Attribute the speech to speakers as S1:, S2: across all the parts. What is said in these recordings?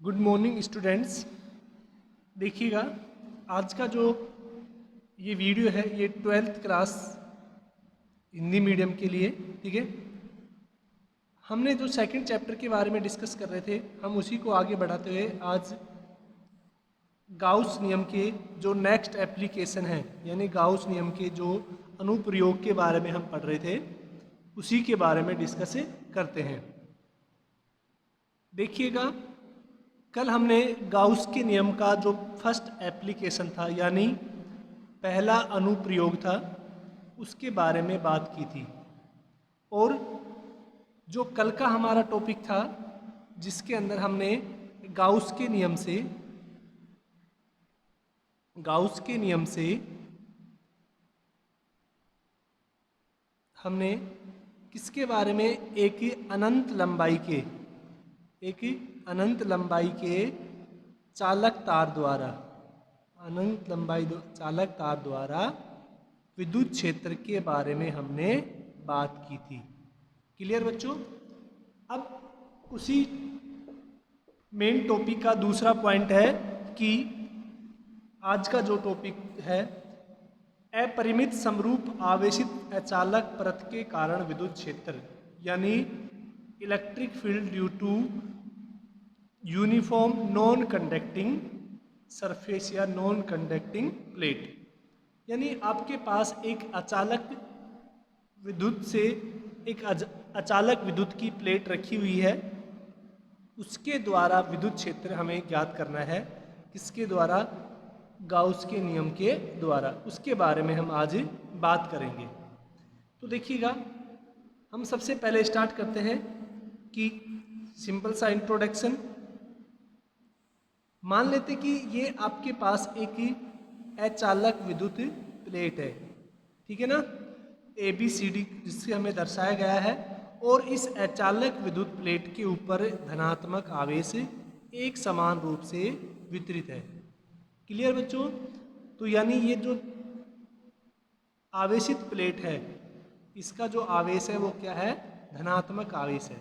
S1: Good morning students. देखिएगा, आज का जो ये वीडियो है ये 12th क्लास हिंदी मीडियम के लिए, ठीक है। हमने जो सेकंड चैप्टर के बारे में डिस्कस कर रहे थे, हम उसी को आगे बढ़ाते हुए आज गाउस नियम के जो नेक्स्ट एप्लीकेशन है, यानी गाउस नियम के जो अनुप्रयोग के बारे में हम पढ़ रहे थे, उसी के बारे में डिस्कस करते हैं। देखिएगा, कल हमने गाउस के नियम का जो फर्स्ट एप्लीकेशन था, यानी पहला अनुप्रयोग था, उसके बारे में बात की थी। और जो कल का हमारा टॉपिक था, जिसके अंदर हमने गाउस के नियम से हमने किसके बारे में, एक अनंत लंबाई के चालक तार द्वारा विद्युत क्षेत्र के बारे में हमने बात की थी। क्लियर बच्चों? अब उसी मेन टॉपिक का दूसरा पॉइंट है कि आज का जो टॉपिक है, अपरिमित समरूप आवेशित अचालक परत के कारण विद्युत क्षेत्र, यानी electric field due to uniform non conducting surface या नॉन कंडक्टिंग प्लेट। यानी आपके पास एक अचालक विद्युत की प्लेट रखी हुई है, उसके द्वारा विद्युत क्षेत्र हमें ज्ञात करना है। किसके द्वारा? गाउस के नियम के द्वारा। उसके बारे में हम आज बात करेंगे। तो देखिएगा, हम सबसे पहले स्टार्ट करते हैं कि सिंपल सा इंट्रोडक्शन। मान लेते कि ये आपके पास एक अचालक विद्युत प्लेट है, ठीक है ना, ABCD जिससे हमें दर्शाया गया है। और इस अचालक विद्युत प्लेट के ऊपर धनात्मक आवेश एक समान रूप से वितरित है। क्लियर बच्चों? तो यानी ये जो आवेशित प्लेट है, इसका जो आवेश है वो क्या है? धनात्मक आवेश है।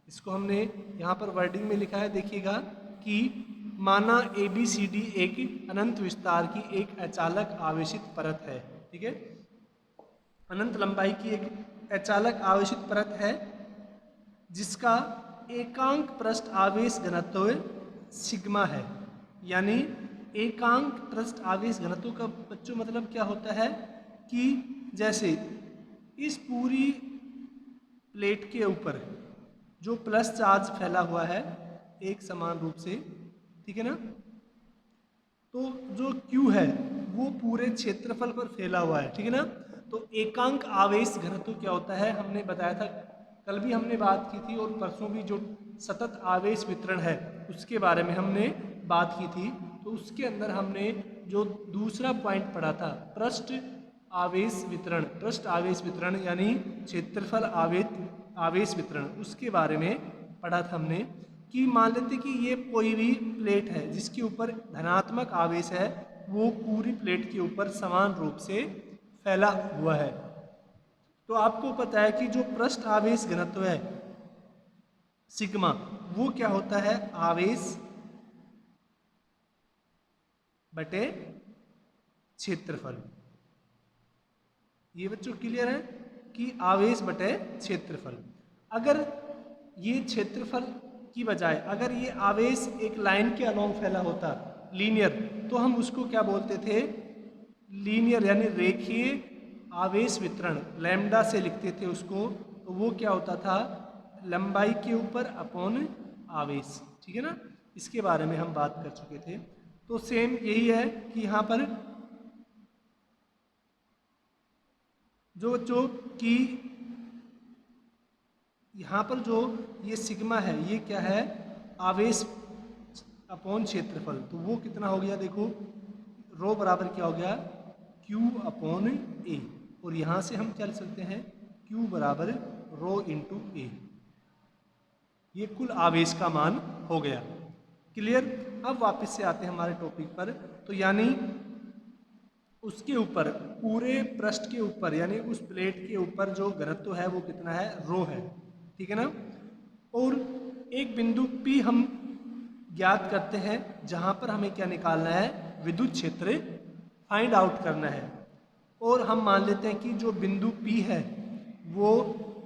S1: इसको हमने यहाँ पर वर्डिंग में लिखा है, देखिएगा कि माना ABCD एक अनंत विस्तार की एक अचालक आवेशित परत है, ठीक है। अनंत लंबाई की एक अचालक आवेशित परत है, जिसका एकांक पृष्ठ आवेश घनत्व सिग्मा है। यानी एकांक पृष्ठ आवेश घनत्व का बच्चों मतलब क्या होता है कि जैसे इस पूरी प्लेट के ऊपर जो प्लस चार्ज फैला हुआ है एक समान रूप से, ठीक है ना, तो जो Q है वो पूरे क्षेत्रफल पर फैला हुआ है, ठीक है ना। तो एकांक आवेश घनत्व क्या होता है, हमने बताया था, कल भी हमने बात की थी, और परसों भी जो सतत आवेश वितरण है उसके बारे में हमने बात की थी। तो उसके अंदर हमने जो दूसरा पॉइंट पढ़ा था, पृष्ठ आवेश वितरण यानी क्षेत्रफल आवेश वितरण, उसके बारे में पढ़ा था हमने कि मान लेते कि ये कोई भी प्लेट है जिसके ऊपर धनात्मक आवेश है, वो पूरी प्लेट के ऊपर समान रूप से फैला हुआ है। तो आपको पता है कि जो पृष्ठ आवेश घनत्व है सिग्मा, वो क्या होता है? आवेश बटे क्षेत्रफल। ये बच्चों क्लियर है कि आवेश बटे क्षेत्रफल। अगर ये क्षेत्रफल की बजाय अगर ये आवेश एक लाइन के अलोंग फैला होता, लीनियर, तो हम उसको क्या बोलते थे? लीनियर यानी रेखीय आवेश वितरण, लैम्डा से लिखते थे उसको। तो वो क्या होता था? लंबाई के ऊपर अपॉन आवेश, ठीक है ना। इसके बारे में हम बात कर चुके थे। तो सेम यही है कि यहाँ पर जो कि यहाँ पर जो ये सिग्मा है, ये क्या है? आवेश अपॉन क्षेत्रफल। तो वो कितना हो गया? देखो, रो बराबर क्या हो गया? Q upon A। और यहाँ से हम क्या लिख सकते हैं? Q बराबर रो इंटू A। ये कुल आवेश का मान हो गया। क्लियर? अब वापस से आते हैं हमारे टॉपिक पर। तो यानी उसके ऊपर, पूरे पृष्ठ के ऊपर, यानी उस प्लेट के ऊपर जो घनत्व है वो कितना है? रो है, ठीक है ना। और एक बिंदु P हम ज्ञात करते हैं जहाँ पर हमें क्या निकालना है, विद्युत क्षेत्र फाइंड आउट करना है। और हम मान लेते हैं कि जो बिंदु P है वो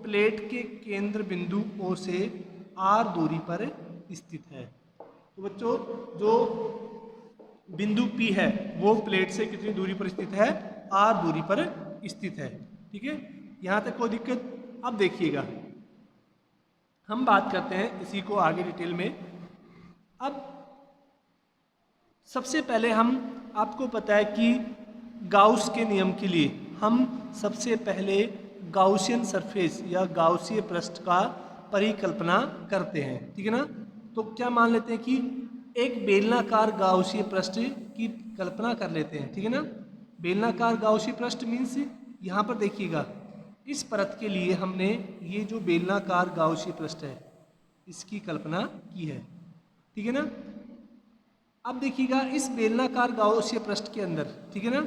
S1: प्लेट के केंद्र बिंदु O से r दूरी पर स्थित है। तो बच्चों जो बिंदु P है वो प्लेट से कितनी दूरी पर स्थित है, r दूरी पर स्थित है। ठीक है, यहाँ तक कोई दिक्कत। अब देखिएगा हम बात करते हैं इसी को आगे डिटेल में। अब सबसे पहले हम, आपको पता है कि गाउस के नियम के लिए हम सबसे पहले गाउसियन सरफेस या गाउसीय पृष्ठ का परिकल्पना करते हैं। ठीक है ना, तो क्या मान लेते हैं कि एक बेलनाकार गाउसीय पृष्ठ की कल्पना कर लेते हैं। ठीक है ना, बेलनाकार गाउसीय पृष्ठ मीन्स यहाँ पर देखिएगा इस परत के लिए हमने ये जो बेलनाकार गाउसीय पृष्ठ है इसकी कल्पना की है। ठीक है ना, अब देखिएगा इस बेलनाकार गाउसीय पृष्ठ के अंदर, ठीक है ना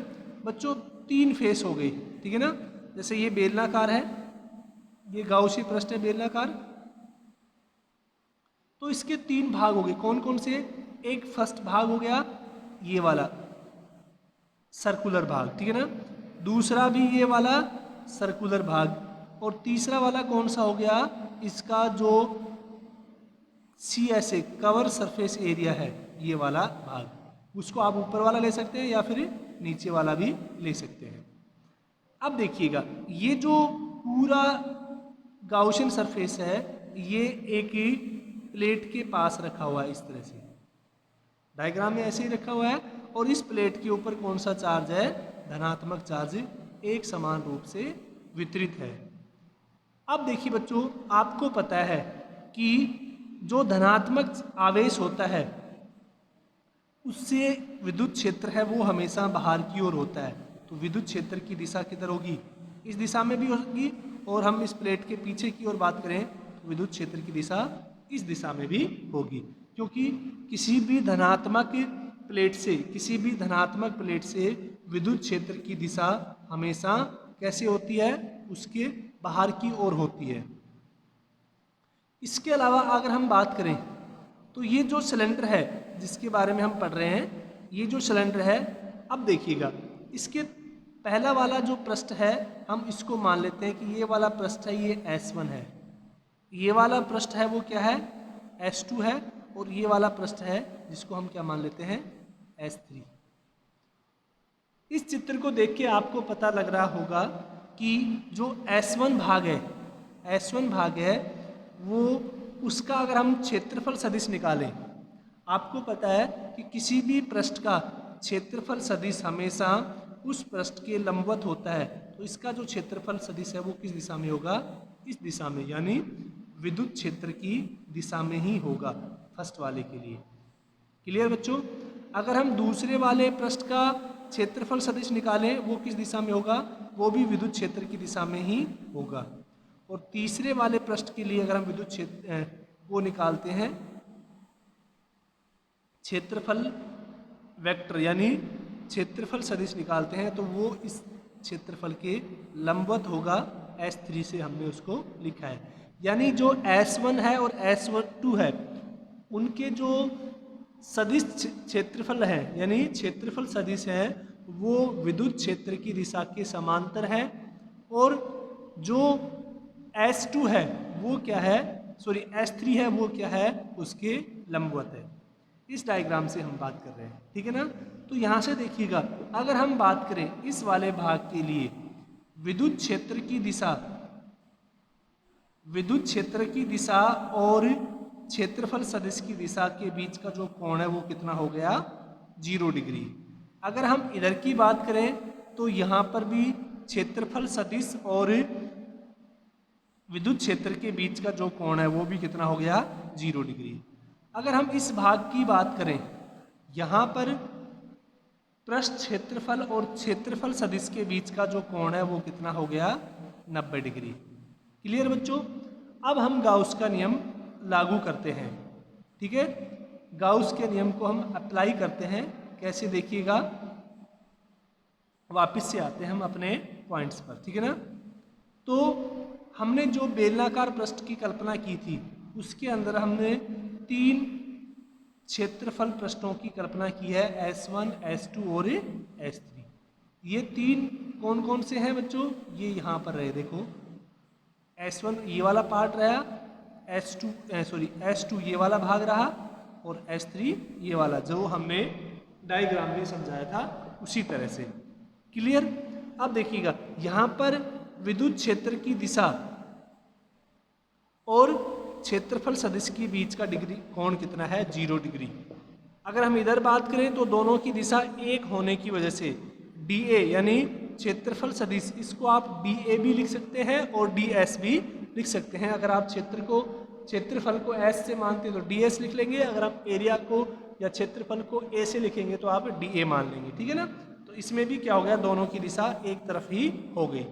S1: बच्चों, 3 फेस हो गए। ठीक है ना, जैसे ये बेलनाकार है, ये गाउसीय पृष्ठ है बेलनाकार, तो इसके 3 भाग हो गए। कौन कौन से? एक फर्स्ट भाग हो गया ये वाला सर्कुलर भाग, ठीक है ना, दूसरा भी ये वाला सर्कुलर भाग, और तीसरा वाला कौन सा हो गया, इसका जो CSA कवर सरफेस एरिया है ये वाला भाग, उसको आप ऊपर वाला ले सकते हैं या फिर नीचे वाला भी ले सकते हैं। अब देखिएगा ये जो पूरा गाउसियन सरफेस है ये एक ही प्लेट के पास रखा हुआ है, इस तरह से डायग्राम में ऐसे ही रखा हुआ है, और इस प्लेट के ऊपर कौन सा चार्ज है, धनात्मक चार्ज एक समान रूप से वितरित है। अब देखिए बच्चों, आपको पता है कि जो धनात्मक आवेश होता है उससे विद्युत क्षेत्र है वो हमेशा बाहर की ओर होता है, तो विद्युत क्षेत्र की दिशा किधर होगी, इस दिशा में भी होगी, और हम इस प्लेट के पीछे की ओर बात करें तो विद्युत क्षेत्र की दिशा इस दिशा में भी होगी, क्योंकि किसी भी धनात्मक प्लेट से विद्युत क्षेत्र की दिशा हमेशा कैसे होती है, उसके बाहर की ओर होती है। इसके अलावा अगर हम बात करें तो ये जो सिलेंडर है जिसके बारे में हम पढ़ रहे हैं, ये जो सिलेंडर है, अब देखिएगा इसके पहला वाला जो पृष्ठ है हम इसको मान लेते हैं कि ये वाला पृष्ठ है, ये S1 है, ये वाला पृष्ठ है वो क्या है, S2 है, और ये वाला पृष्ठ है जिसको हम क्या मान लेते हैं, S3। इस चित्र को देख के आपको पता लग रहा होगा कि जो S1 भाग है वो, उसका अगर हम क्षेत्रफल सदिश निकालें, आपको पता है कि किसी भी पृष्ठ का क्षेत्रफल सदिश हमेशा उस पृष्ठ के लंबवत होता है, तो इसका जो क्षेत्रफल सदिश है वो किस दिशा में होगा, इस दिशा में, यानी विद्युत क्षेत्र की दिशा में ही होगा फर्स्ट वाले के लिए। क्लियर बच्चों? अगर हम दूसरे वाले पृष्ठ का क्षेत्रफल सदिश निकालें वो किस दिशा में होगा, वो भी विद्युत क्षेत्र की दिशा में ही होगा। और तीसरे वाले पृष्ठ के लिए अगर हम विद्युत क्षेत्र वो निकालते हैं क्षेत्रफल वेक्टर यानी क्षेत्रफल सदिश निकालते हैं, तो वो इस क्षेत्रफल के लंबवत होगा, S3 से हमने उसको लिखा है। यानी जो S1 है और S2 है उनके जो सदिश क्षेत्रफल है यानी क्षेत्रफल सदिश है वो विद्युत क्षेत्र की दिशा के समांतर है, और जो S2 है वो क्या है, S3 है वो क्या है, उसके लंबवत है। इस डायग्राम से हम बात कर रहे हैं, ठीक है ना। तो यहाँ से देखिएगा अगर हम बात करें इस वाले भाग के लिए विद्युत क्षेत्र की दिशा और क्षेत्रफल सदिश की दिशा के बीच का जो कोण है वो कितना हो गया, 0 डिग्री। अगर हम इधर की बात करें तो यहाँ पर भी क्षेत्रफल सदिश और विद्युत क्षेत्र के बीच का जो कोण है वो भी कितना हो गया, 0 डिग्री। अगर हम इस भाग की बात करें, यहाँ पर पृष्ठ क्षेत्रफल और क्षेत्रफल सदिश के बीच का जो कोण है वो कितना हो गया, 90 डिग्री। क्लियर बच्चों? अब हम गाउस का नियम लागू करते हैं, ठीक है। गाउस के नियम को हम अप्लाई करते हैं, कैसे देखिएगा, वापस से आते हैं हम अपने पॉइंट्स पर, ठीक है ना। तो हमने जो बेलनाकार पृष्ठ की कल्पना की थी उसके अंदर हमने 3 क्षेत्रफल पृष्ठों की कल्पना की है S1, S2 और S3। ये तीन कौन कौन से हैं बच्चों? ये यहाँ पर रहे, देखो S1 ये वाला पार्ट रहा, S2 ये वाला भाग रहा, और S3 ये वाला, जो हमने डायग्राम में समझाया था उसी तरह से। क्लियर? अब देखिएगा यहाँ पर विद्युत क्षेत्र की दिशा और क्षेत्रफल सदिश के बीच का डिग्री कोण कितना है? 0 डिग्री। अगर हम इधर बात करें तो दोनों की दिशा एक होने की वजह से DA यानी क्षेत्रफल सदिश, इसको आप DA भी लिख सकते हैं और DS भी लिख सकते हैं। अगर आप क्षेत्रफल को S से मानते हैं तो DS लिख लेंगे, अगर आप एरिया को या क्षेत्रफल को A से लिखेंगे तो आप DA मान लेंगे, ठीक है ना। तो इसमें भी क्या हो गया, दोनों की दिशा एक तरफ ही हो गई।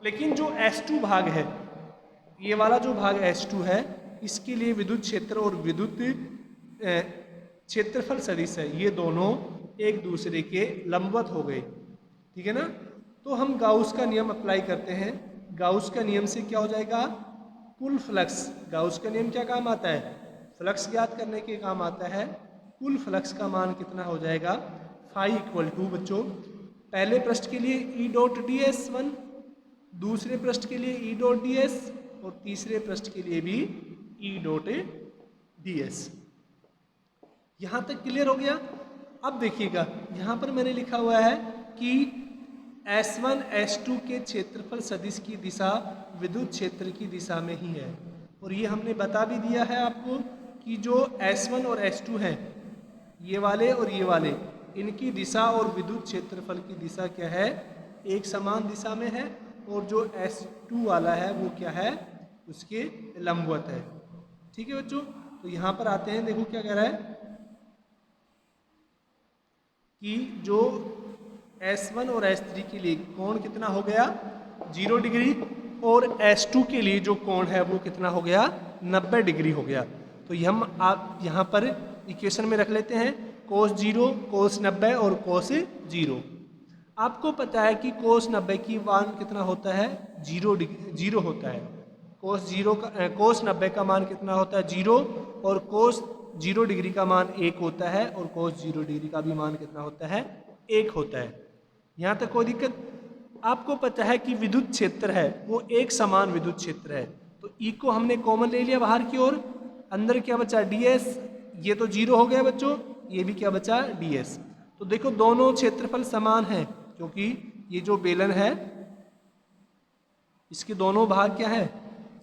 S1: लेकिन जो S2 भाग है, ये वाला जो भाग S2 है, इसके लिए विद्युत क्षेत्र और विद्युत क्षेत्रफल सदिश है, ये दोनों एक दूसरे के लंबवत हो गए, ठीक है ना। तो हम गाउस का नियम अप्लाई करते हैं। गाउस का नियम से क्या हो जाएगा? कुल फ्लक्स। गाउस का नियम क्या काम आता है? फ्लक्स ज्ञात करने के काम आता है। कुल फ्लक्स का मान कितना हो जाएगा? फाई इक्वल टू बच्चों, पहले पृष्ठ के लिए E डॉट DS1, दूसरे पृष्ठ के लिए E डॉट DS और तीसरे पृष्ठ के लिए भी E डॉट DS। यहां तक क्लियर हो गया? अब देखिएगा यहां पर मैंने लिखा हुआ है कि S1 S2 के क्षेत्रफल सदिश की दिशा विद्युत क्षेत्र की दिशा में ही है, और ये हमने बता भी दिया है आपको कि जो S1 और S2 हैं, ये वाले और ये वाले, इनकी दिशा और विद्युत क्षेत्रफल की दिशा क्या है? एक समान दिशा में है, और जो S2 वाला है वो क्या है? उसके लंबवत है, ठीक है बच्चों। तो यहाँ पर आते हैं, देखो क्या कह रहा है कि जो S1 और S3 के लिए कोण कितना हो गया? 0 डिग्री, और S2 के लिए जो कोण है वो कितना हो गया? 90 डिग्री हो गया। तो हम आप यहाँ पर इक्वेशन में रख लेते हैं cos 0, cos 90 और cos 0। आपको पता है कि cos 90 की मान कितना होता है? 0 होता है। cos 90 का मान कितना होता है? 0, और cos 0 डिग्री का मान 1 होता है, और cos 0 डिग्री का भी मान कितना होता है? 1 होता है। यहाँ तक कोई दिक्कत? आपको पता है कि विद्युत क्षेत्र है वो एक समान विद्युत क्षेत्र है, तो E को हमने कॉमन ले लिया बाहर की ओर, अंदर क्या बचा? DS। ये तो 0 हो गया बच्चों, ये भी क्या बचा? DS। तो देखो दोनों क्षेत्रफल समान हैं, क्योंकि ये जो बेलन है इसके दोनों भाग क्या है?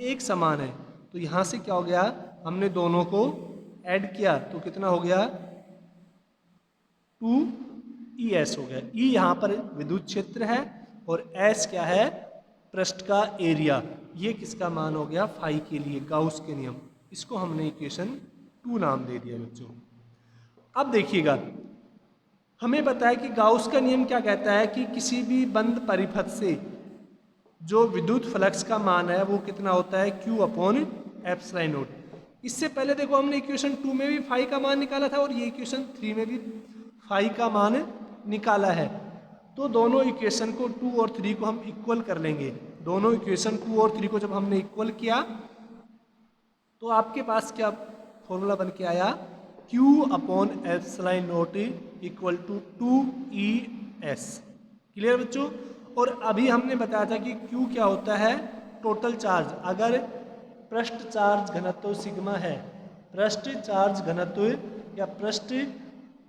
S1: एक समान है। तो यहाँ से क्या हो गया? हमने दोनों को ऐड किया तो कितना हो गया? 2ES हो गया। E यहाँ पर विद्युत क्षेत्र है और S क्या है? पृष्ठ का एरिया। ये किसका मान हो गया? फाई के लिए, गाउस के नियम। इसको हमने इक्वेशन 2 नाम दे दिया बच्चों। अब देखिएगा, हमें पता है कि गाउस का नियम क्या कहता है कि किसी भी बंद परिपथ से जो विद्युत फ्लक्स का मान है वो कितना होता है? Q upon epsilon not. इससे पहले देखो हमने इक्वेशन 2 में भी फाई का मान निकाला था, और ये इक्वेशन 3 में भी फाई का मान निकाला है। तो दोनों इक्वेशन को 2 और 3 को हम इक्वल कर लेंगे। दोनों इक्वेशन 2 और 3 को जब हमने इक्वल किया तो आपके पास क्या फॉर्मूला बन के आया? Q upon epsilon not equal to 2ES। Clear बच्चों? और अभी हमने बताया था कि Q क्या होता है? Total charge. अगर पृष्ठ चार्ज घनत्व सिग्मा है, पृष्ठ चार्ज घनत्व या पृष्ठ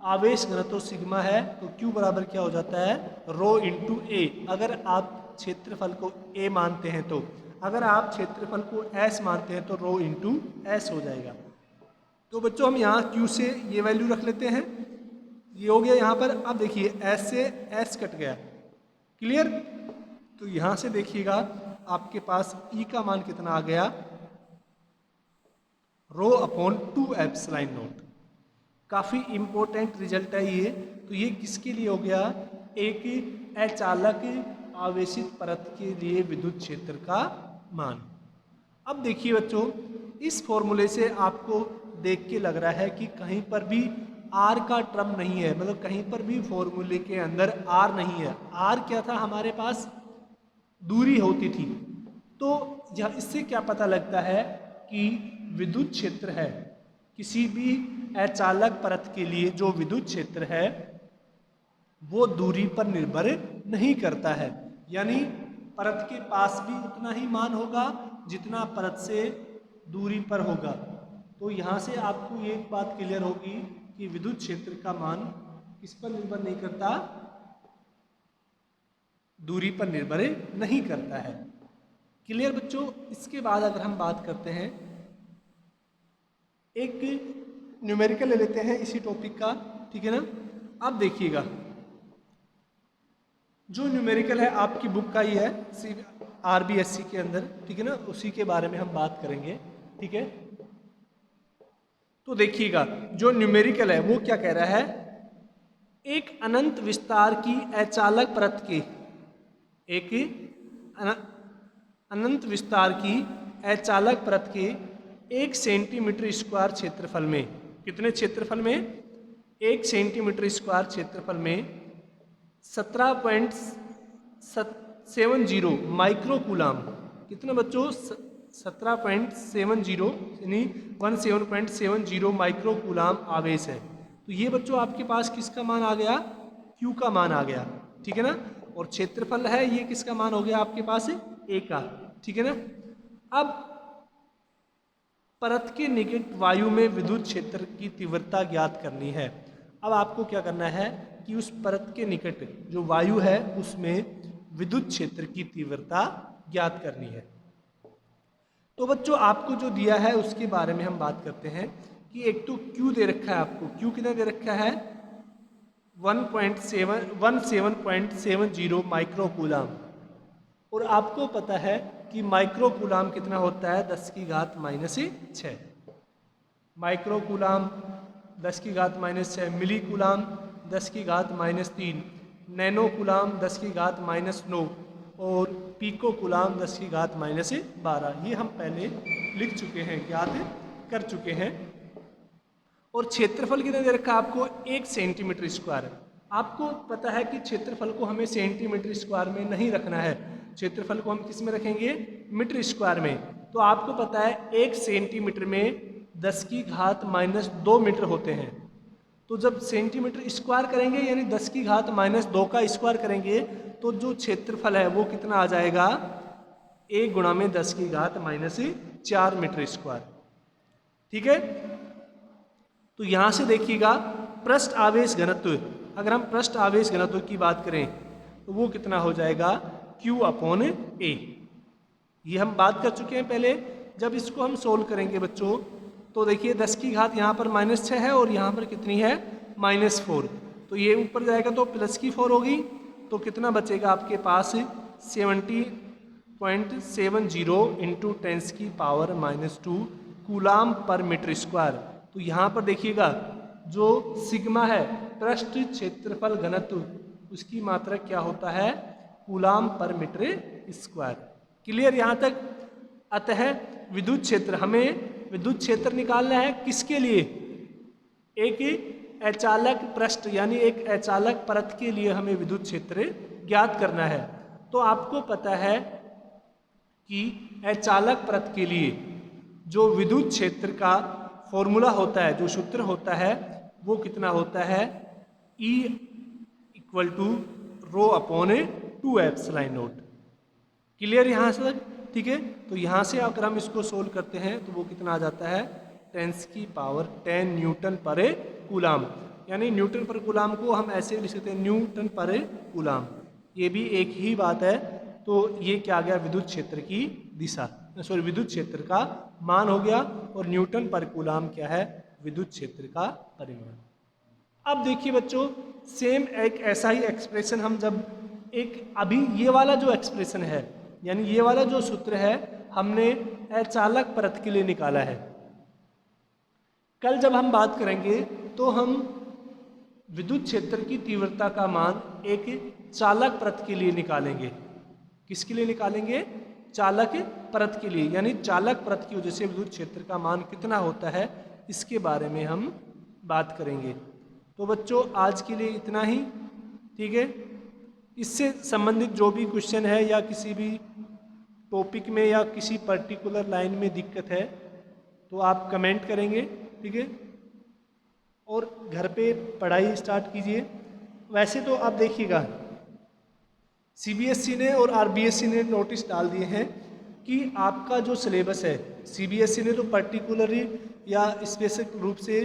S1: आवेश घनत्व सिग्मा है, तो Q बराबर क्या हो जाता है? रो इंटू ए। अगर आप क्षेत्रफल को A मानते हैं तो, अगर आप क्षेत्रफल को S मानते हैं तो रो इंटू S हो जाएगा। तो बच्चों हम यहाँ Q से ये वैल्यू रख लेते हैं, ये हो गया यहाँ पर। अब देखिए S से S कट गया। क्लियर? तो यहाँ से देखिएगा आपके पास E का मान कितना आ गया? Rho upon 2 epsilon not. काफ़ी इम्पोर्टेंट रिजल्ट है ये। तो ये किसके लिए हो गया? एक अचालक आवेशित परत के लिए विद्युत क्षेत्र का मान। अब देखिए बच्चों, इस फॉर्मूले से आपको देख के लग रहा है कि कहीं पर भी R का टर्म नहीं है, मतलब कहीं पर भी फॉर्मूले के अंदर R नहीं है। R क्या था हमारे पास? दूरी होती थी। तो इससे क्या पता लगता है कि विद्युत क्षेत्र है, किसी भी अचालक परत के लिए जो विद्युत क्षेत्र है वो दूरी पर निर्भर नहीं करता है, यानी परत के पास भी उतना ही मान होगा जितना परत से दूरी पर होगा। तो यहाँ से आपको ये बात क्लियर होगी कि विद्युत क्षेत्र का मान किस पर निर्भर नहीं करता, दूरी पर निर्भर नहीं करता है। क्लियर बच्चों। इसके बाद अगर हम बात करते हैं, एक न्यूमेरिकल ले लेते हैं इसी टॉपिक का, ठीक है ना। अब देखिएगा, जो न्यूमेरिकल है आपकी बुक का ही है, RBSC के अंदर, ठीक है ना, उसी के बारे में हम बात करेंगे, ठीक है। तो देखिएगा, जो न्यूमेरिकल है वो क्या कह रहा है, एक अनंत विस्तार की अचालक परत के, एक अनंत विस्तार की अचालक परत के 1 सेंटीमीटर स्क्वायर क्षेत्रफल में, कितने क्षेत्रफल में, 1 सेंटीमीटर स्क्वायर क्षेत्रफल में 17.70 माइक्रोकूलाम, कितना बच्चों, 17.70 यानी 17.70 माइक्रोकूलाम आवेश है। तो ये बच्चों आपके पास किसका मान आ गया, Q का मान आ गया, ठीक है ना। और क्षेत्रफल है ये किसका मान हो गया आपके पास, A का, ठीक है ना। अब परत के निकट वायु में विद्युत क्षेत्र की तीव्रता ज्ञात करनी है। अब आपको क्या करना है कि उस परत के निकट जो वायु है उसमें विद्युत क्षेत्र की तीव्रता ज्ञात करनी है। तो बच्चों आपको जो दिया है उसके बारे में हम बात करते हैं कि एक तो Q दे रखा है आपको, Q कितना दे रखा है, 17.70 माइक्रोकूलाम, और आपको पता है कि माइक्रोकूलाम कितना होता है, 10⁻⁻6 माइक्रोकूलाम 10⁻⁻6, मिलीकूलाम 10⁻⁻3, नैनोकूलाम 10⁻⁻9 और पीकोकूलाम 10⁻⁻12। ये हम पहले लिख चुके हैं, ज्ञात कर चुके हैं। और क्षेत्रफल कितना दे रखा है आपको, 1 सेंटीमीटर स्क्वायर। आपको पता है कि क्षेत्रफल को हमें सेंटीमीटर स्क्वायर में नहीं रखना है, क्षेत्रफल को हम किस में रखेंगे, मीटर स्क्वायर में। तो आपको पता है 1 सेंटीमीटर में 10⁻² मीटर होते हैं। तो जब सेंटीमीटर स्क्वायर करेंगे यानी 10⁻² का स्क्वायर करेंगे तो जो क्षेत्रफल है वो कितना आ जाएगा, 1 गुणा में 10⁻⁻4 मीटर स्क्वायर, ठीक है। तो यहां से देखिएगा पृष्ठ आवेश घनत्व, अगर हम पृष्ठ आवेश घनत्व की बात करें तो वो कितना हो जाएगा, Q/A। ये हम बात कर चुके हैं पहले। जब इसको हम सोल्व करेंगे बच्चों तो देखिए 10 की घात यहाँ पर -6 है और यहाँ पर कितनी है, -4। तो ये ऊपर जाएगा तो प्लस की 4 होगी, तो कितना बचेगा आपके पास, 70.70 इंटू 10⁻⁻² कूलाम पर मीटर स्क्वायर। तो यहाँ पर देखिएगा जो सिग्मा है, पृष्ठ क्षेत्रफल घनत्व, उसकी मात्रा क्या होता है, कूलाम पर मीटर स्क्वायर। क्लियर यहाँ तक। अतः विद्युत क्षेत्र, हमें विद्युत क्षेत्र निकालना है किसके लिए, एक अचालक पृष्ठ यानी एक अचालक परत के लिए हमें विद्युत क्षेत्र ज्ञात करना है। तो आपको पता है कि अचालक परत के लिए जो विद्युत क्षेत्र का फॉर्मूला होता है, जो सूत्र होता है वो कितना होता है, E = ρ/2ε0। क्लियर यहाँ से, ठीक है। तो यहाँ से अगर हम इसको सोल्व करते हैं तो वो कितना आ जाता है, 10⁻10 न्यूटन पर कूलाम, यानी न्यूटन पर कूलाम को हम ऐसे लिख सकते हैं, न्यूटन पर कूलाम। ये भी एक ही बात है। तो ये क्या आ गया, विद्युत क्षेत्र की दिशा, सॉरी विद्युत क्षेत्र का मान हो गया, और न्यूटन पर कूलाम क्या है, विद्युत क्षेत्र का परिमाण। अब देखिए बच्चों, सेम एक ऐसा ही एक्सप्रेशन हम जब एक अभी ये वाला जो एक्सप्रेशन है, यानी ये वाला जो सूत्र है हमने अचालक परत के लिए निकाला है। कल जब हम बात करेंगे तो हम विद्युत क्षेत्र की तीव्रता का मान एक चालक परत के लिए निकालेंगे। किसके लिए निकालेंगे, चालक परत के लिए, यानी चालक परत की वजह से विद्युत क्षेत्र का मान कितना होता है, इसके बारे में हम बात करेंगे। तो बच्चों आज के लिए इतना ही, ठीक है। इससे संबंधित जो भी क्वेश्चन है या किसी भी टॉपिक में या किसी पर्टिकुलर लाइन में दिक्कत है तो आप कमेंट करेंगे। ठीक है, और घर पे पढ़ाई स्टार्ट कीजिए। वैसे तो आप देखिएगा सीबीएसई ने और आरबीएसई ने नोटिस डाल दिए हैं कि आपका जो सिलेबस है, सीबीएसई ने तो पर्टिकुलरली या स्पेसिफिक रूप से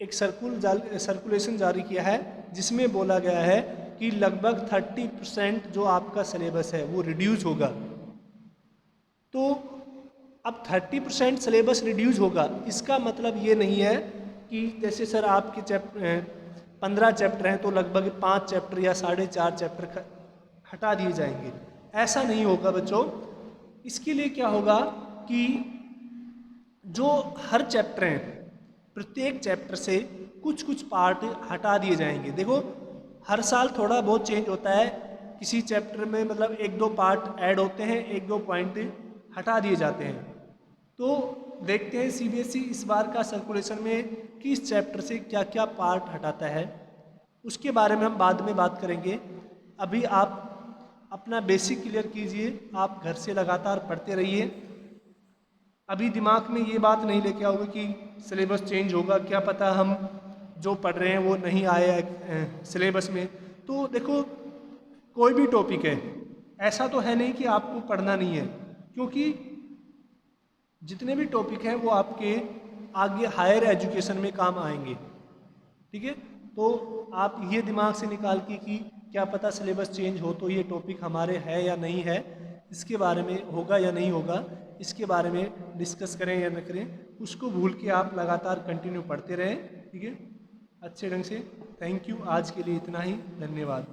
S1: एक सर्कुलेशन जारी किया है जिसमें बोला गया है कि लगभग 30% जो आपका सिलेबस है वो रिड्यूस होगा। तो अब 30% सिलेबस रिड्यूस होगा, इसका मतलब ये नहीं है कि जैसे सर आपके 15 चैप्टर हैं तो लगभग 5 चैप्टर या 4.5 चैप्टर हटा दिए जाएंगे, ऐसा नहीं होगा बच्चों। इसके लिए क्या होगा कि जो हर चैप्टर हैं, प्रत्येक चैप्टर से कुछ कुछ पार्ट हटा दिए जाएंगे। देखो हर साल थोड़ा बहुत चेंज होता है, किसी चैप्टर में मतलब 1-2 पार्ट ऐड होते हैं, 1-2 पॉइंट हटा दिए जाते हैं। तो देखते हैं सीबीएसई इस बार का सर्कुलेशन में किस चैप्टर से क्या क्या पार्ट हटाता है, उसके बारे में हम बाद में बात करेंगे। अभी आप अपना बेसिक क्लियर कीजिए, आप घर से लगातार पढ़ते रहिए। अभी दिमाग में ये बात नहीं लेके आओगे कि सिलेबस चेंज होगा, क्या पता हम जो पढ़ रहे हैं वो नहीं आए सिलेबस में। तो देखो कोई भी टॉपिक है, ऐसा तो है नहीं कि आपको पढ़ना नहीं है, क्योंकि जितने भी टॉपिक हैं वो आपके आगे हायर एजुकेशन में काम आएंगे। ठीक है, तो आप ये दिमाग से निकाल के कि क्या पता सिलेबस चेंज हो तो ये टॉपिक हमारे है या नहीं है, इसके बारे में होगा या नहीं होगा, इसके बारे में डिस्कस करें या न करें, उसको भूल के आप लगातार कंटिन्यू पढ़ते रहें। ठीक है, अच्छे ढंग से। थैंक यू, आज के लिए इतना ही, धन्यवाद।